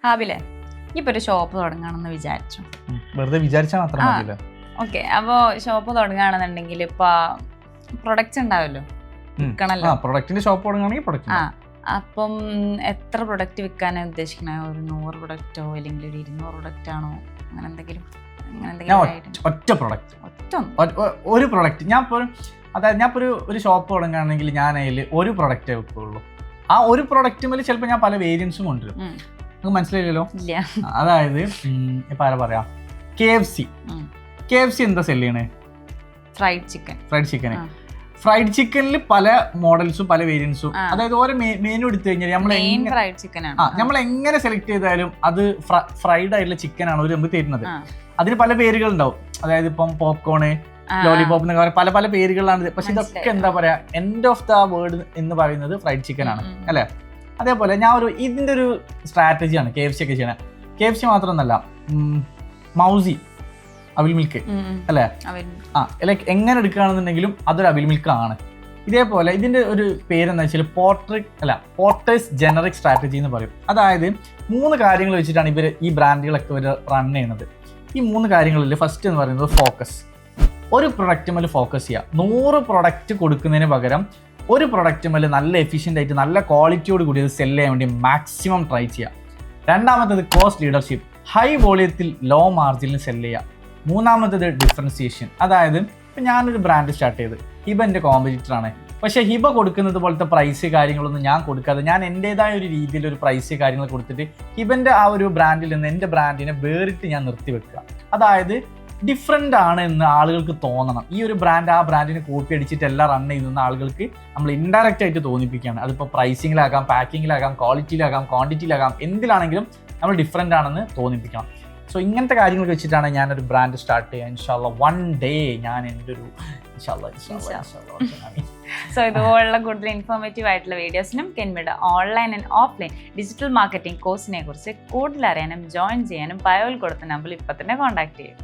ഹാബിലെ ഇപ്പൊ ഒരു ഷോപ്പ് തുടങ്ങണമെന്ന് വിചാരിച്ചു. വെറുതെ വിചാരിച്ചാൽ മാത്രം മതിയല്ലോ. ഓക്കെ, അപ്പോൾ ഷോപ്പ് തുടങ്ങുകയാണെന്നുണ്ടെങ്കിൽ ഇപ്പൊ പ്രൊഡക്ട്സ് ഉണ്ടാവല്ലോ, വിൽക്കണല്ലോ. പ്രൊഡക്റ്റിന്റെ ഷോപ്പ് തുടങ്ങുകയാണെങ്കിൽ പ്രൊഡക്റ്റ്. അപ്പം എത്ര പ്രൊഡക്റ്റ് വിൽക്കാനാണ് ഉദ്ദേശിക്കണേ? ഒരു 100 പ്രൊഡക്റ്റോ അല്ലെങ്കിൽ ഒരു 200 പ്രൊഡക്റ്റ് ആണോ? അങ്ങനെ എന്തെങ്കിലും ഒറ്റ പ്രൊഡക്റ്റ്, ഒരു പ്രൊഡക്റ്റ്. ഞാൻ ഇപ്പോൾ ഒരു ഷോപ്പ് തുടങ്ങുകയാണെങ്കിൽ ഞാൻ അതിൽ ഒരു പ്രൊഡക്റ്റേ വെക്കുള്ളൂ. ആ ഒരു പ്രൊഡക്റ്റ് മേലെ ചിലപ്പോൾ ഞാൻ പല വേരിയൻസും കൊണ്ടുവരും. നിങ്ങൾക്ക് മനസ്സിലായില്ലല്ലോ? അതായത് ഇപ്പം ആരാ പറയാ, KFC എന്താ സെല് ചെയ്യണേ? Fried chicken. ഫ്രൈഡ് ചിക്കനിൽ പല മോഡൽസും പല വേരിയൻസും, അതായത് ഓരോ മെനു എടുത്തു കഴിഞ്ഞാൽ നമ്മൾ എങ്ങനെ സെലക്ട് ചെയ്താലും അത് ഫ്രൈഡ് ആയിട്ടുള്ള ചിക്കൻ ആണ് അവർ നമുക്ക് തരുന്നത്. അതിന് പല പേരുകൾ ഉണ്ടാവും. അതായത് ഇപ്പം പോപ്കോണ്, ലോലിപോപ്പ് എന്നൊക്കെ പറയാം, പല പല പേരുകളാണ്. പക്ഷെ ഇതൊക്കെ എന്താ പറയാ, എൻഡ് ഓഫ് ദ വേർഡ് എന്ന് പറയുന്നത് ഫ്രൈഡ് ചിക്കൻ ആണ് അല്ലേ? അതേപോലെ ഇതിന്റെ ഒരു സ്ട്രാറ്റജിയാണ് KFC ഒക്കെ ചെയ്യണേ. KFC മാത്രമൊന്നല്ല, മൗസി അവിൽ മിൽക്ക് അല്ലേ? ലൈക്ക് എങ്ങനെ എടുക്കുകയാണെന്നുണ്ടെങ്കിലും അതൊരു അവിൽ മിൽക്ക് ആണ്. ഇതേപോലെ ഇതിന്റെ ഒരു പേരെന്താ വെച്ചാൽ പോർട്ടേഴ്സ് ജനറിക് സ്ട്രാറ്റജി എന്ന് പറയും. അതായത് 3 കാര്യങ്ങൾ വെച്ചിട്ടാണ് ഇവർ ഈ ബ്രാൻഡുകളൊക്കെ ഇവർ റൺ ചെയ്യുന്നത്. ഈ 3 കാര്യങ്ങളിൽ ഫസ്റ്റ് എന്ന് പറയുന്നത് ഫോക്കസ്. ഒരു പ്രൊഡക്റ്റ് മേലെ ഫോക്കസ് ചെയ്യുക. 100 പ്രൊഡക്റ്റ് കൊടുക്കുന്നതിന് പകരം ഒരു പ്രൊഡക്റ്റ് മേലെ നല്ല എഫിഷ്യൻ്റ് ആയിട്ട് നല്ല ക്വാളിറ്റിയോട് കൂടി അത് സെല് ചെയ്യാൻ വേണ്ടി മാക്സിമം ട്രൈ ചെയ്യുക. രണ്ടാമത്തേത് കോസ്റ്റ് ലീഡർഷിപ്പ്, ഹൈ വോളിയത്തിൽ ലോ മാർജിനിൽ സെല് ചെയ്യുക. മൂന്നാമത്തേത് ഡിഫറൻസിയേഷൻ, അതായത് ഇപ്പം ഞാനൊരു ബ്രാൻഡ് സ്റ്റാർട്ട് ചെയ്ത്, ഹിബ എൻ്റെ കോമ്പറ്റീറ്ററാണ്, പക്ഷേ ഹിബ കൊടുക്കുന്നത് പോലത്തെ പ്രൈസ് കാര്യങ്ങളൊന്നും ഞാൻ കൊടുക്കാതെ ഞാൻ എൻ്റെതായ ഒരു രീതിയിൽ ഒരു പ്രൈസ് കാര്യങ്ങൾ കൊടുത്തിട്ട് ഹിബൻ്റെ ആ ഒരു ബ്രാൻഡിൽ നിന്ന് എൻ്റെ ബ്രാൻഡിനെ വേറിട്ട് ഞാൻ നിർത്തിവെക്കുക. അതായത് ഡിഫറെൻ്റ് ആണ് എന്ന് ആളുകൾക്ക് തോന്നണം. ഈ ഒരു ബ്രാൻഡ് ആ ബ്രാൻഡിനെ കോപ്പി അടിച്ചിട്ട് എല്ലാം റൺ ചെയ്യുന്ന ആളുകൾക്ക് നമ്മൾ ഇൻഡയറക്റ്റ് ആയിട്ട് തോന്നിപ്പിക്കുകയാണ്. അതിപ്പോൾ പ്രൈസിങ്ങിലാകാം, പാക്കിങ്ങിലാകാം, ക്വാളിറ്റിയിലാകാം, ക്വാണ്ടിറ്റിയിലാകാം, എന്തിലാണെങ്കിലും നമ്മൾ ഡിഫറെൻ്റ് ആണെന്ന് തോന്നിപ്പിക്കണം. സോ ഇങ്ങനത്തെ കാര്യങ്ങൾ വെച്ചിട്ടാണ് ഞാനൊരു ബ്രാൻഡ് സ്റ്റാർട്ട് ചെയ്യുക. ഇൻഷാല്ലാ വൺ ഡേ ഞാൻ എൻ്റെ ഒരു സോ ഇതുപോലുള്ള കൂടുതൽ ഇൻഫോർമേറ്റീവ് ആയിട്ടുള്ള വീഡിയോസിനും കെൻമിയുടെ online and offline digital marketing കോഴ്സിനെ കുറിച്ച് കൂടുതൽ അറിയാനും ജോയിൻ ചെയ്യാനും ബയോയിൽ കൊടുത്ത നമ്പറിൽ ഇപ്പം തന്നെ കോൺടാക്ട് ചെയ്യും.